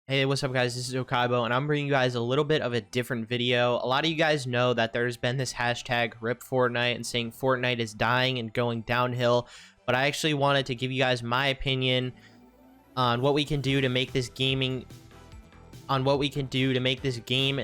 Hey, what's up guys? This is Kybo and I'm bringing you guys a little bit of a different video. A lot of you guys know that there's been this hashtag RIP Fortnite and saying Fortnite is dying and going downhill, but I actually wanted to give you guys my opinion on what we can do to make this game and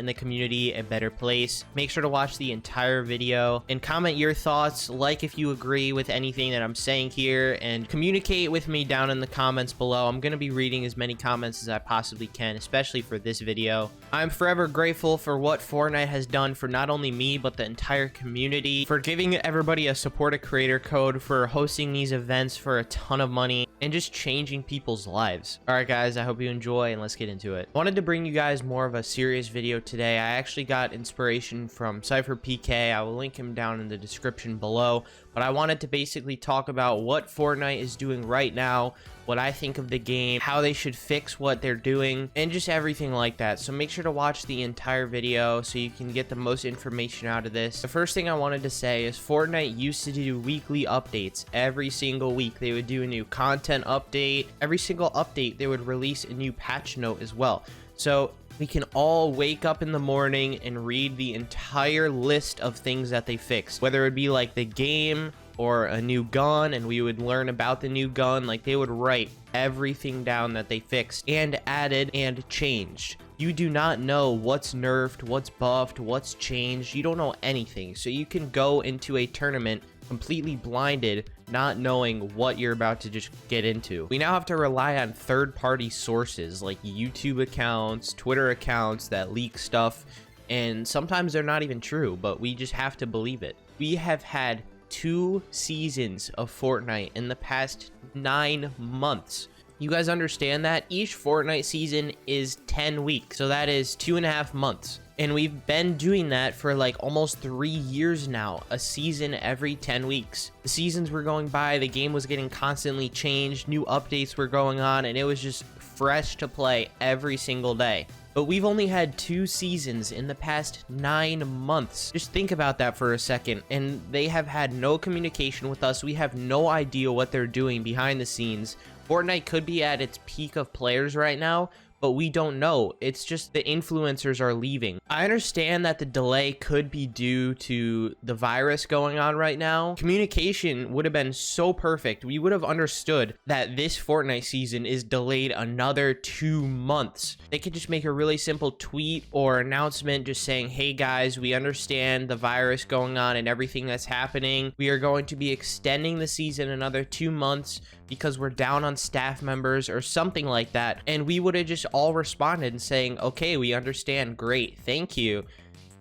the community a better place. Make sure to watch the entire video and comment your thoughts, like if you agree with anything that I'm saying here, and communicate with me down in the comments below. I'm going to be reading as many comments as I possibly can, especially for this video. I'm forever grateful for what Fortnite has done for not only me, but the entire community, for giving everybody a support a creator code, for hosting these events for a ton of money, and just changing people's lives. Alright guys, I hope you enjoy and let's get into it. I wanted to bring you guys more of a serious video today. I actually got inspiration from SypherPK. I will link him down in the description below, but I wanted to basically talk about what Fortnite is doing right now, what I think of the game, how they should fix what they're doing, and just everything like that. So make sure to watch the entire video so you can get the most information out of this. The first thing I wanted to say is Fortnite used to do weekly updates. Every single week they would do a new content update. Every single update they would release a new patch note as well. So we can all wake up in the morning and read the entire list of things that they fixed, whether it be like the game or a new gun, and we would learn about the new gun. Like, they would write everything down that they fixed and added and changed. You do not know what's nerfed, what's buffed, what's changed. You don't know anything, so you can go into a tournament completely blinded, not knowing what you're about to just get into. We now have to rely on third-party sources like YouTube accounts, Twitter accounts that leak stuff, and sometimes they're not even true, but we just have to believe it. We have had 2 seasons of Fortnite in the past 9 months. You guys understand that? Each Fortnite season is 10 weeks, so that is 2.5 months. And we've been doing that for like almost 3 years now, a season every 10 weeks. The seasons were going by, the game was getting constantly changed, new updates were going on, and it was just fresh to play every single day. But we've only had 2 seasons in the past 9 months. Just think about that for a second. And they have had no communication with us. We have no idea what they're doing behind the scenes. Fortnite could be at its peak of players right now, but we don't know. It's just the influencers are leaving. I understand that the delay could be due to the virus going on right now. Communication would have been so perfect. We would have understood that this Fortnite season is delayed another 2 months. They could just make a really simple tweet or announcement just saying, hey guys, we understand the virus going on and everything that's happening. We are going to be extending the season another 2 months because we're down on staff members or something like that. And we would have just all responded and saying, okay, we understand, great, thank you.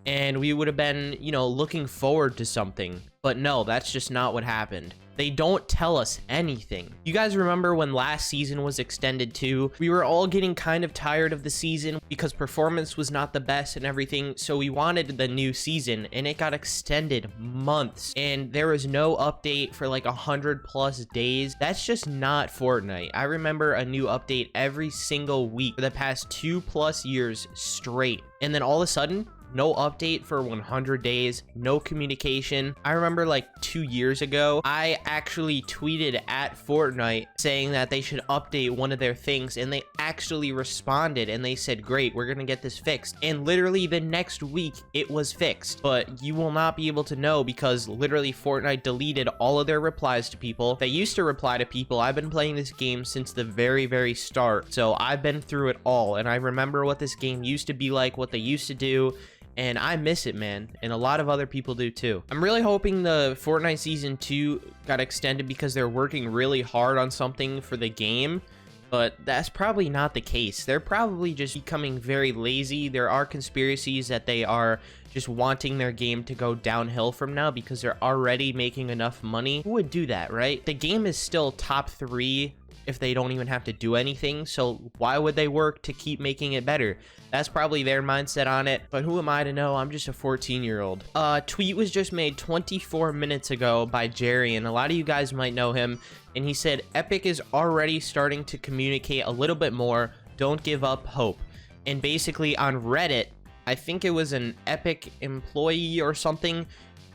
And we would have been, you know, looking forward to something. But no, that's just not what happened. They don't tell us anything. You guys remember when last season was extended too? We were all getting kind of tired of the season because performance was not the best and everything, so we wanted the new season, and it got extended months, and there was no update for like 100+ days. That's just not Fortnite. I remember a new update every single week for the past 2+ years straight, and then all of a sudden, no update for 100 days, no communication. I remember like 2 years ago, I actually tweeted at Fortnite saying that they should update one of their things, and they actually responded and they said, great, we're gonna get this fixed. And literally the next week it was fixed, but you will not be able to know because literally Fortnite deleted all of their replies to people. They used to reply to people. I've been playing this game since the very start, so I've been through it all, and I remember what this game used to be like, what they used to do, and I miss it, man, and a lot of other people do too. I'm really hoping the Fortnite Season 2 got extended because they're working really hard on something for the game, but that's probably not the case. They're probably just becoming very lazy. There are conspiracies that they are just wanting their game to go downhill from now because they're already making enough money. Who would do that, right? The game is still top 3 if they don't even have to do anything, so why would they work to keep making it better? That's probably their mindset on it, but who am I to know? I'm just a 14-year-old. Tweet was just made 24 minutes ago by Jerry, and a lot of you guys might know him, and he said, Epic is already starting to communicate a little bit more, don't give up hope. And basically on Reddit, I think it was an Epic employee or something,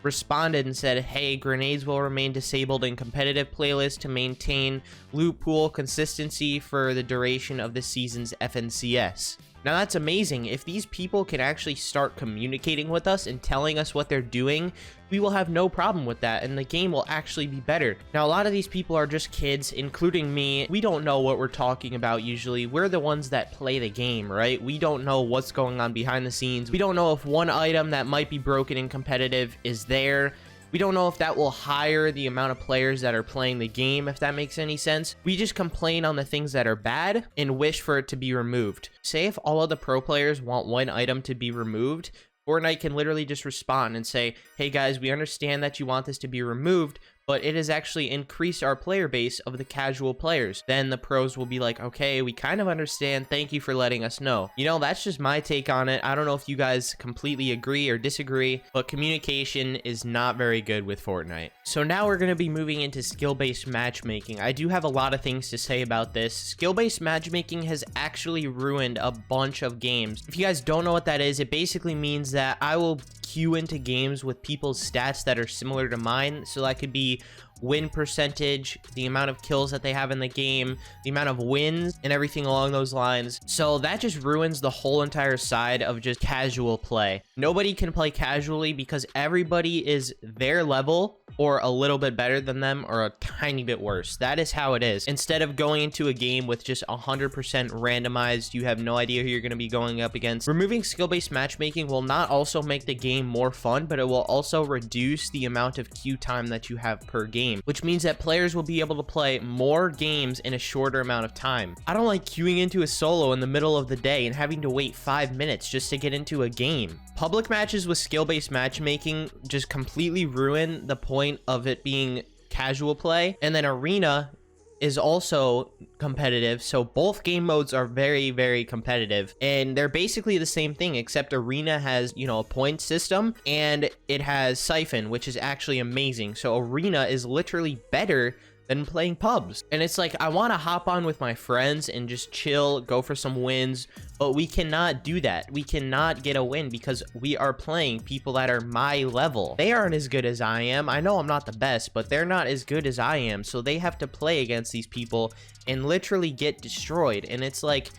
responded and said, hey, grenades will remain disabled in competitive playlists to maintain loot pool consistency for the duration of the season's FNCS. Now that's amazing. If these people can actually start communicating with us and telling us what they're doing, we will have no problem with that, and the game will actually be better. Now, a lot of these people are just kids, including me. We don't know what we're talking about usually. We're the ones that play the game, right? We don't know what's going on behind the scenes. We don't know if one item that might be broken in competitive is there. We don't know if that will hire the amount of players that are playing the game, if that makes any sense. We just complain on the things that are bad and wish for it to be removed. Say if all of the pro players want one item to be removed, Fortnite can literally just respond and say, hey guys, we understand that you want this to be removed, but it has actually increased our player base of the casual players. Then the pros will be like, okay, we kind of understand. Thank you for letting us know. You know, that's just my take on it. I don't know if you guys completely agree or disagree, but communication is not very good with Fortnite. So now we're going to be moving into skill-based matchmaking. I do have a lot of things to say about this. Skill-based matchmaking has actually ruined a bunch of games. If you guys don't know what that is, it basically means that I will queue into games with people's stats that are similar to mine. So that could be win percentage, the amount of kills that they have in the game, the amount of wins, and everything along those lines. So that just ruins the whole entire side of just casual play. Nobody can play casually because everybody is their level or a little bit better than them or a tiny bit worse. That is how it is. Instead of going into a game with just 100% randomized, you have no idea who you're going to be going up against. Removing skill-based matchmaking will not also make the game more fun, but it will also reduce the amount of queue time that you have per game, which means that players will be able to play more games in a shorter amount of time. I don't like queuing into a solo in the middle of the day and having to wait 5 minutes just to get into a game. Public matches with skill-based matchmaking just completely ruin the point of it being casual play, and then arena is also competitive, so both game modes are very, very competitive, and they're basically the same thing, except arena has, you know, a point system, and it has siphon, which is actually amazing. So arena is literally better than playing pubs, and it's like, I want to hop on with my friends and just chill, go for some wins, but we cannot do that. We cannot get a win because we are playing people that are my level. They aren't as good as I am. I know I'm not the best, but they're not as good as I am, so they have to play against these people and literally get destroyed, and it's like,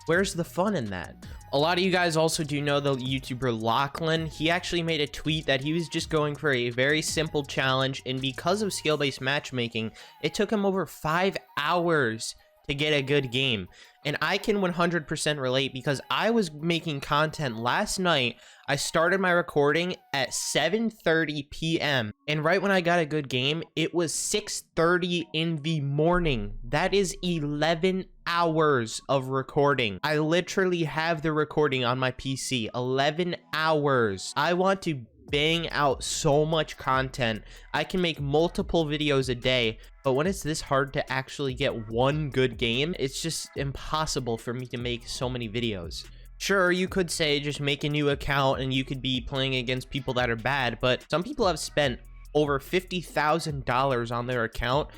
where's the fun in that? A lot of you guys also do know the YouTuber Lachlan. He actually made a tweet that he was just going for a very simple challenge, and because of skill-based matchmaking, it took him over 5 hours to get a good game. And I can 100% relate because I was making content last night. I started my recording at 7:30 p.m. and right when I got a good game, it was 6:30 in the morning. That is 11 hours of recording. I literally have the recording on my PC. 11 hours. I want to bang out so much content. I can make multiple videos a day, but when it's this hard to actually get one good game, it's just impossible for me to make so many videos. Sure, you could say just make a new account and you could be playing against people that are bad, but some people have spent over $50,000 on their account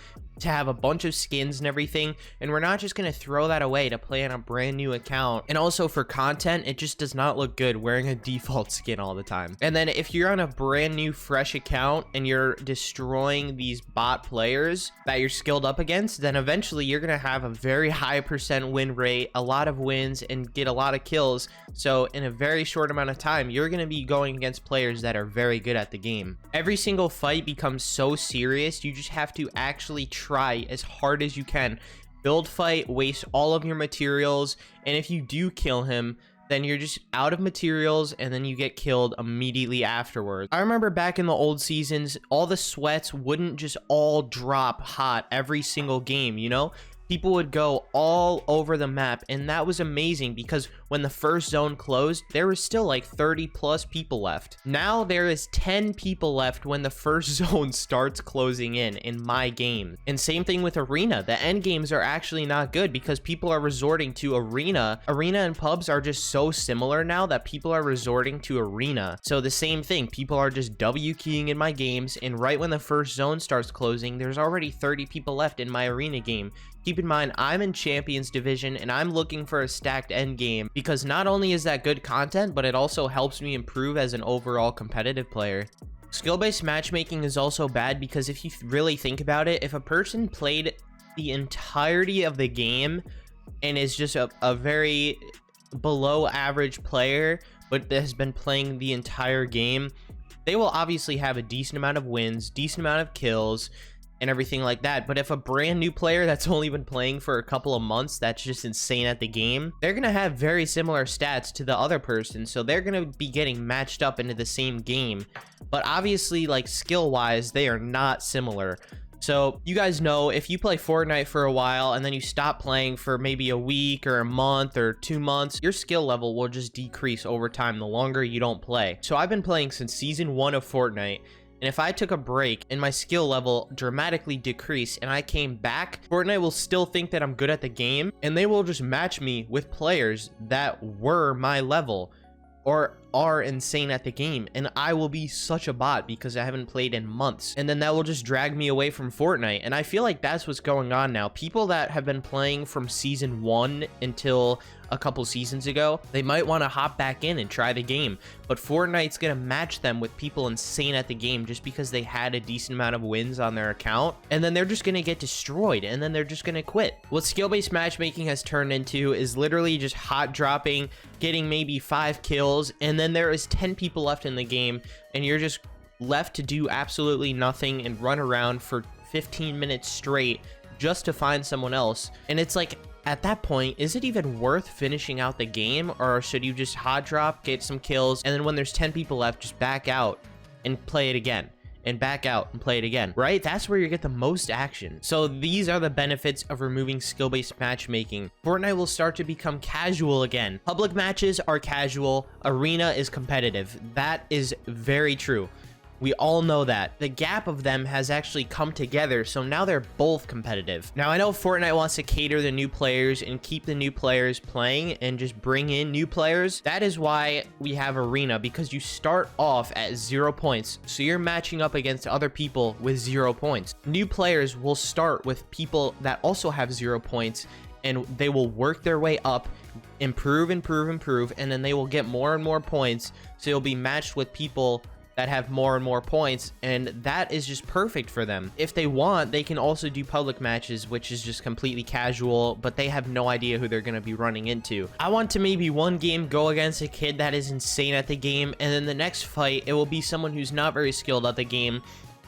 to have a bunch of skins and everything, and we're not just going to throw that away to play on a brand new account. And also for content, it just does not look good wearing a default skin all the time. And then if you're on a brand new fresh account and you're destroying these bot players that you're skilled up against, then eventually you're going to have a very high % win rate, a lot of wins, and get a lot of kills. So in a very short amount of time, you're going to be going against players that are very good at the game. Every single fight becomes so serious, you just have to actually try as hard as you can. Build fight, waste all of your materials, and if you do kill him, then you're just out of materials and then you get killed immediately afterwards. I remember back in the old seasons, all the sweats wouldn't just all drop hot every single game, you know? People would go all over the map, and that was amazing because when the first zone closed, there was still like 30 plus people left. Now there is 10 people left when the first zone starts closing in my game. And same thing with arena. The end games are actually not good because people are resorting to arena. Arena and pubs are just so similar now that people are resorting to arena. So the same thing, people are just W keying in my games, and right when the first zone starts closing, there's already 30 people left in my arena game. Keep in mind, I'm in Champions Division and I'm looking for a stacked end game because not only is that good content, but it also helps me improve as an overall competitive player. Skill-based matchmaking is also bad because if you really think about it, if a person played the entirety of the game and is just a very below average player, but has been playing the entire game, they will obviously have a decent amount of wins, decent amount of kills, and everything like that. But if a brand new player that's only been playing for a couple of months, that's just insane at the game, they're gonna have very similar stats to the other person, so they're gonna be getting matched up into the same game, but obviously, like, skill wise, they are not similar. So you guys know, if you play Fortnite for a while and then you stop playing for maybe a week or a month or 2 months, your skill level will just decrease over time the longer you don't play. So I've been playing since season 1 of Fortnite, and if I took a break and my skill level dramatically decreased and I came back, Fortnite will still think that I'm good at the game, and they will just match me with players that were my level or are insane at the game, and I will be such a bot because I haven't played in months, and then that will just drag me away from Fortnite. And I feel like that's what's going on now. People that have been playing from season 1 until a couple seasons ago, they might want to hop back in and try the game, but Fortnite's gonna match them with people insane at the game just because they had a decent amount of wins on their account, and then they're just gonna get destroyed, and then they're just gonna quit. What skill-based matchmaking has turned into is literally just hot dropping, getting maybe 5 kills, and then there is 10 people left in the game, and you're just left to do absolutely nothing and run around for 15 minutes straight just to find someone else. And it's like, at that point, is it even worth finishing out the game, or should you just hot drop, get some kills, and then when there's 10 people left, just back out and play it again, and back out and play it again, right? That's where you get the most action. So these are the benefits of removing skill-based matchmaking. Fortnite will start to become casual again. Public matches are casual, arena is competitive. That is very true. We all know that. The gap of them has actually come together, so now they're both competitive. Now, I know Fortnite wants to cater the new players and keep the new players playing and just bring in new players. That is why we have Arena, because you start off at 0 points, so you're matching up against other people with 0 points. New players will start with people that also have 0 points, and they will work their way up, improve, and then they will get more and more points, so you'll be matched with people that have more and more points, and that is just perfect for them. If they want, they can also do public matches, which is just completely casual, but they have no idea who they're going to be running into. I want to maybe one game go against a kid that is insane at the game, and then the next fight, it will be someone who's not very skilled at the game.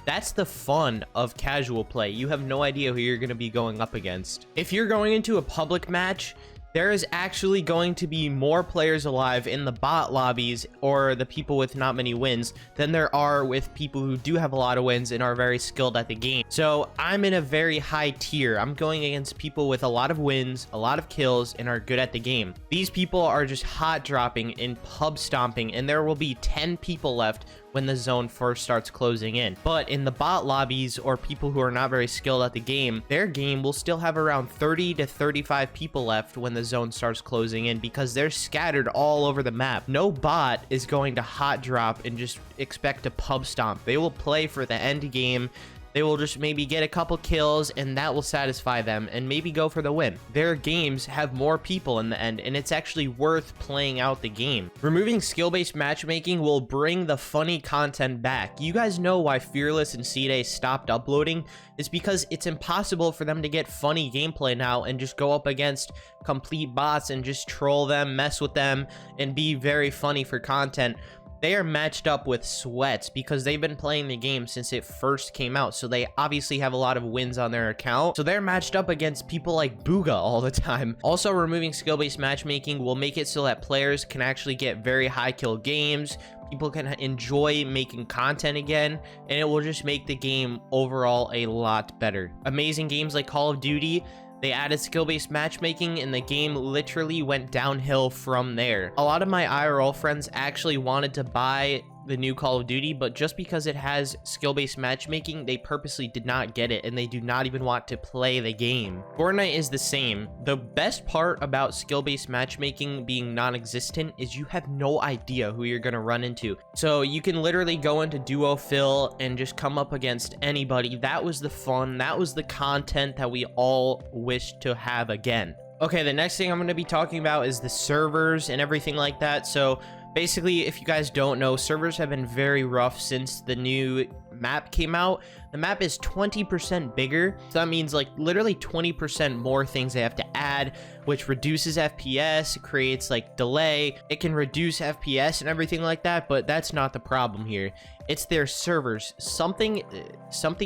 That's the fun of casual play. You have no idea who you're going to be going up against. If you're going into a public match, there is actually going to be more players alive in the bot lobbies or the people with not many wins than there are with people who do have a lot of wins and are very skilled at the game. So I'm in a very high tier. I'm going against people with a lot of wins, a lot of kills, and are good at the game. These people are just hot dropping and pub stomping, and there will be 10 people left when the zone first starts closing in. But in the bot lobbies or people who are not very skilled at the game, their game will still have around 30 to 35 people left when the zone starts closing in, because they're scattered all over the map. No bot is going to hot drop and just expect to pub stomp. They will play for the end game. They will just maybe get a couple kills, and that will satisfy them, and maybe go for the win. Their games have more people in the end, and it's actually worth playing out the game. Removing skill-based matchmaking will bring the funny content back. You guys know why Fearless and C-Day stopped uploading? It's because it's impossible for them to get funny gameplay now and just go up against complete bots and just troll them, mess with them, and be very funny for content. They are matched up with sweats because they've been playing the game since it first came out, so they obviously have a lot of wins on their account, so they're matched up against people like Booga all the time. Also, removing skill-based matchmaking will make it so that players can actually get very high kill games, people can enjoy making content again, and it will just make the game overall a lot better. Amazing games like Call of Duty, they added skill-based matchmaking and the game literally went downhill from there. A lot of my IRL friends actually wanted to buy the new Call of Duty, but just because it has skill-based matchmaking, they purposely did not get it, and they do not even want to play the game. Fortnite is the same. The best part about skill-based matchmaking being non-existent is you have no idea who you're gonna run into. So you can literally go into duo fill and just come up against anybody. That was the fun. That was the content that we all wish to have again. Okay, the next thing I'm going to be talking about is the servers and everything like that. So Basically, if you guys don't know, servers have been very rough since the new map came out. The map is 20% bigger, so that means like literally 20% more things they have to add, which reduces FPS, creates like delay. It can reduce FPS and everything like that, but that's not the problem here. It's their servers. Something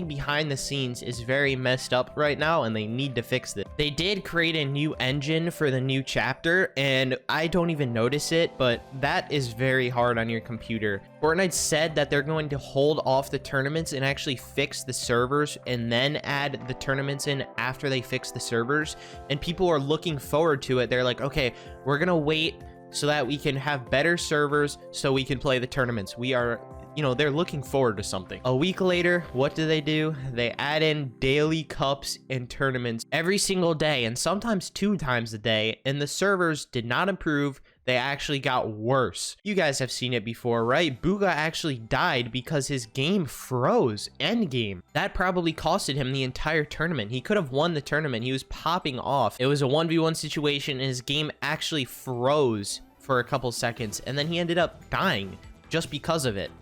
behind the scenes is very messed up right now, and they need to fix this. They did create a new engine for the new chapter, and I don't even notice it, but that is very hard on your computer. Fortnite said that they're going to hold off the tournaments and actually fix the servers and then add the tournaments in after they fix the servers, and people are looking forward to it. They're like, okay, we're gonna wait so that we can have better servers so we can play the tournaments. We are, you know, they're looking forward to something. A week later, what do? They add in daily cups and tournaments every single day, and sometimes 2 times a day, and the servers did not improve. They actually got worse. You guys have seen it before, right? Booga actually died because his game froze. Endgame. That probably costed him the entire tournament. He could have won the tournament. He was popping off. It was a 1v1 situation, and his game actually froze for a couple seconds, and then he ended up dying just because of it.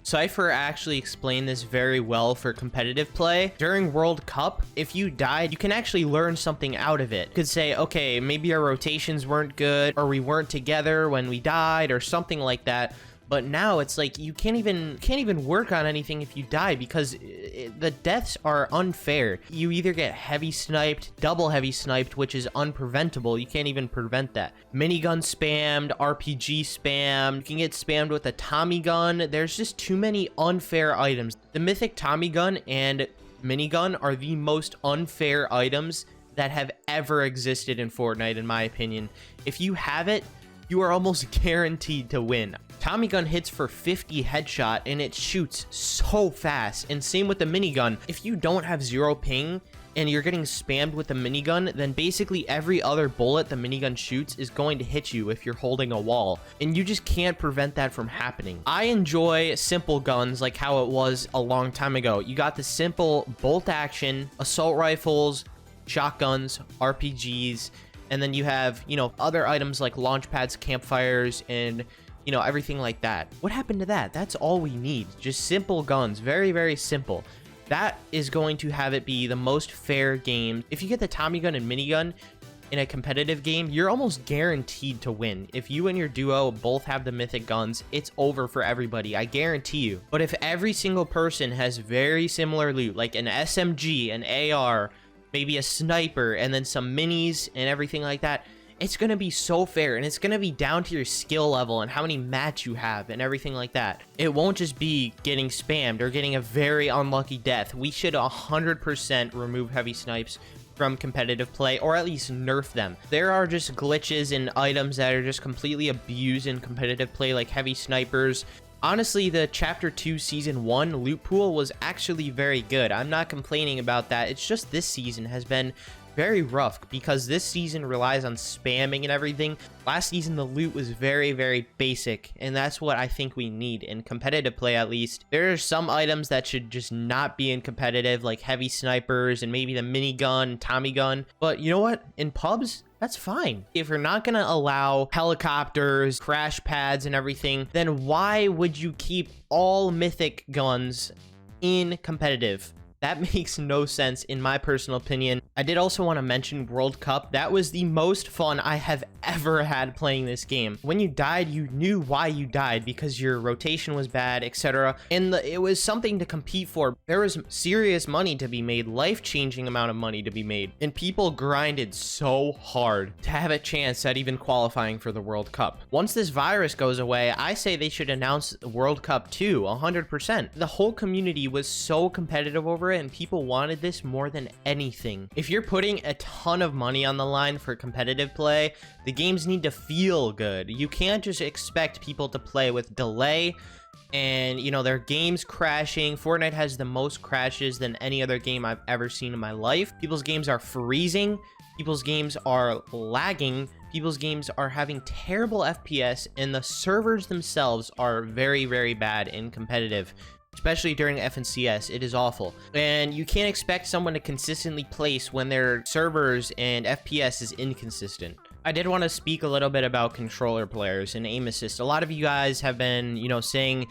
Sypher actually explained this very well for competitive play. During World Cup, if you died, you can actually learn something out of it. You could say, okay, maybe our rotations weren't good, or we weren't together when we died, or something like that. But now it's like you can't even work on anything if you die, because the deaths are unfair. You either get heavy sniped, double heavy sniped, which is unpreventable. You can't even prevent that. Minigun spammed, RPG spammed. You can get spammed with a Tommy gun. There's just too many unfair items. The mythic Tommy gun and minigun are the most unfair items that have ever existed in Fortnite, in my opinion. If you have it, you are almost guaranteed to win. Tommy gun hits for 50 headshot, and it shoots so fast. And same with the minigun. If you don't have 0 ping and you're getting spammed with the minigun, then basically every other bullet the minigun shoots is going to hit you if you're holding a wall, and you just can't prevent that from happening. I enjoy simple guns like how it was a long time ago. You got the simple bolt action, assault rifles, shotguns, RPGs, and then you have, you know, other items like launch pads, campfires, and, you know, everything like that. What happened to that? That's all we need. Just simple guns. Very, very simple. That is going to have it be the most fair game. If you get the Tommy gun and minigun in a competitive game, you're almost guaranteed to win. If you and your duo both have the mythic guns, it's over for everybody. I guarantee you. But if every single person has very similar loot, like an SMG, an AR, maybe a sniper, and then some minis and everything like that, it's gonna be so fair, and it's gonna be down to your skill level and how many mats you have and everything like that. It won't just be getting spammed or getting a very unlucky death. We should 100% remove heavy snipes from competitive play, or at least nerf them. There are just glitches and items that are just completely abused in competitive play, like heavy snipers. Honestly, the Chapter 2 Season 1 loot pool was actually very good. I'm not complaining about that. It's just this season has been very rough because this season relies on spamming and everything. Last season, the loot was very, very basic, and that's what I think we need in competitive play, at least. There are some items that should just not be in competitive, like heavy snipers and maybe the minigun, Tommy gun. But you know what? In pubs, that's fine. If you're not gonna allow helicopters, crash pads, and everything, then why would you keep all mythic guns in competitive? That makes no sense in my personal opinion. I did also want to mention World Cup. That was the most fun I have ever had playing this game. When you died, you knew why you died, because your rotation was bad, etc. And it was something to compete for. There was serious money to be made, life-changing amount of money to be made. And people grinded so hard to have a chance at even qualifying for the World Cup. Once this virus goes away, I say they should announce World Cup 2, 100%. The whole community was so competitive over it, and people wanted this more than anything. If you're putting a ton of money on the line for competitive play, the games need to feel good. You can't just expect people to play with delay and, you know, their games crashing. Fortnite has the most crashes than any other game I've ever seen in my life. People's games are freezing. People's games are lagging. People's games are having terrible FPS, and the servers themselves are very, very bad in competitive. Especially during FNCS, it is awful. And you can't expect someone to consistently place when their servers and FPS is inconsistent. I did want to speak a little bit about controller players and aim assist. A lot of you guys have been, saying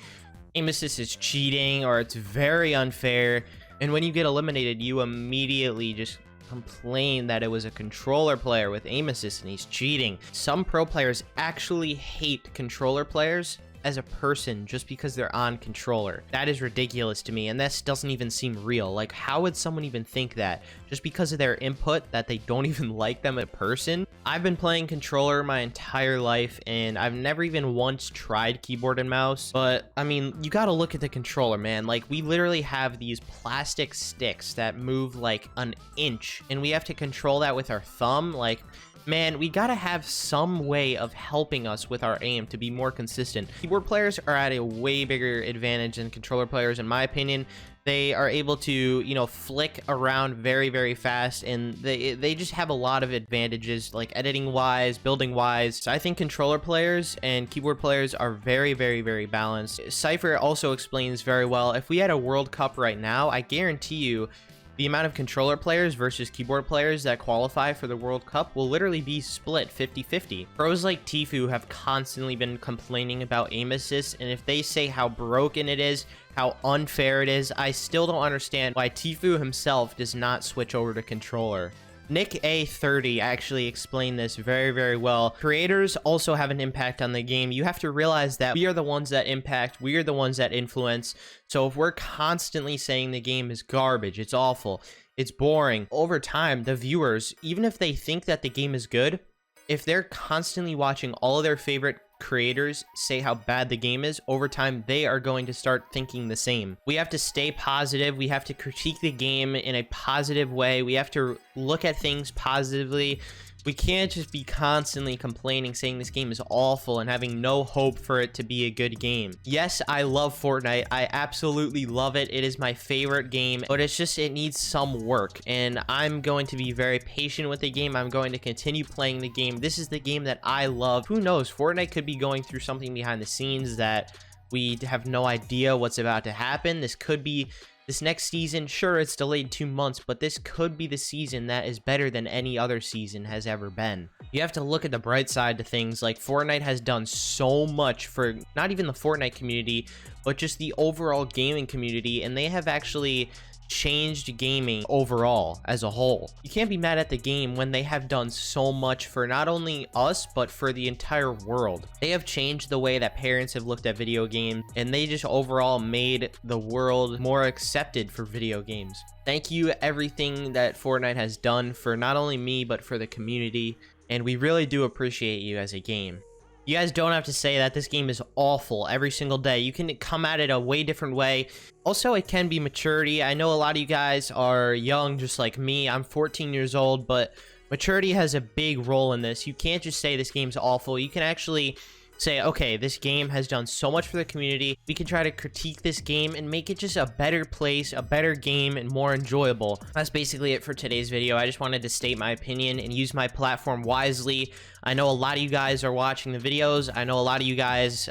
aim assist is cheating or it's very unfair. And when you get eliminated, you immediately just complain that it was a controller player with aim assist and he's cheating. Some pro players actually hate controller players as a person just because they're on controller. That is ridiculous to me, and this doesn't even seem real. Like, how would someone even think that just because of their input that they don't even like them as a person? I've been playing controller my entire life, and I've never even once tried keyboard and mouse. But I mean, you gotta look at the controller, man. Like, we literally have these plastic sticks that move like an inch, and we have to control that with our thumb. Like, man, we gotta have some way of helping us with our aim to be more consistent. Keyboard players are at a way bigger advantage than controller players, in my opinion. They are able to, flick around very, very fast, and they just have a lot of advantages, like editing-wise, building-wise. So I think controller players and keyboard players are very, very, very balanced. Sypher also explains very well, if we had a World Cup right now, I guarantee you, the amount of controller players versus keyboard players that qualify for the World Cup will literally be split 50-50. Pros like Tfue have constantly been complaining about aim assist, and if they say how broken it is, how unfair it is, I still don't understand why Tfue himself does not switch over to controller. Nick A30 actually explained this very, very well. Creators also have an impact on the game. You have to realize that we are the ones that impact, we are the ones that influence. So if we're constantly saying the game is garbage, it's awful, it's boring, over time, the viewers, even if they think that the game is good, if they're constantly watching all of their favorite creators say how bad the game is, over time they are going to start thinking the same. We have to stay positive. We have to critique the game in a positive way. We have to look at things positively. We can't just be constantly complaining, saying this game is awful and having no hope for it to be a good game. Yes, I love Fortnite. I absolutely love it. It is my favorite game, but it needs some work, and I'm going to be very patient with the game. I'm going to continue playing the game. This is the game that I love. Who knows? Fortnite could be going through something behind the scenes that we have no idea what's about to happen. This next season, sure, it's delayed 2 months, but this could be the season that is better than any other season has ever been. You have to look at the bright side to things. Like, Fortnite has done so much for not even the Fortnite community, but just the overall gaming community, and they have actually changed gaming overall as a whole. You can't be mad at the game when they have done so much for not only us, but for the entire world. They have changed the way that parents have looked at video games, and they just overall made the world more accepted for video games. Thank you everything that Fortnite has done for not only me, but for the community, and we really do appreciate you as a game. You guys don't have to say that this game is awful every single day. You can come at it a way different way. Also, it can be maturity. I know a lot of you guys are young, just like me. I'm 14 years old, but maturity has a big role in this. You can't just say this game's awful. You can actually say, okay, this game has done so much for the community. We can try to critique this game and make it just a better place, a better game, and more enjoyable. That's basically it for today's video. I just wanted to state my opinion and use my platform wisely. I know a lot of you guys are watching the videos. I know a lot of you guys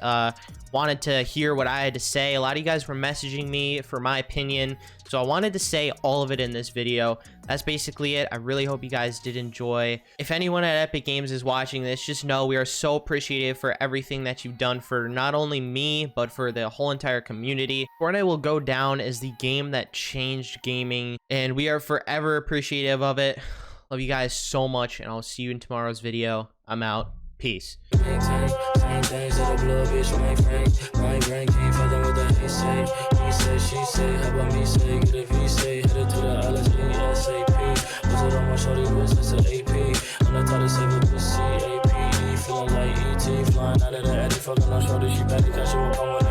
wanted to hear what I had to say. A lot of you guys were messaging me for my opinion, so I wanted to say all of it in this video. That's basically it. I really hope you guys did enjoy. If anyone at Epic Games is watching this, just know we are so appreciative for everything that you've done for not only me, but for the whole entire community. Fortnite will go down as the game that changed gaming, and we are forever appreciative of it. Love you guys so much, and I'll see you in tomorrow's video. I'm out. Peace. Flying out of the attic, fucking on shorty, she better catch you up on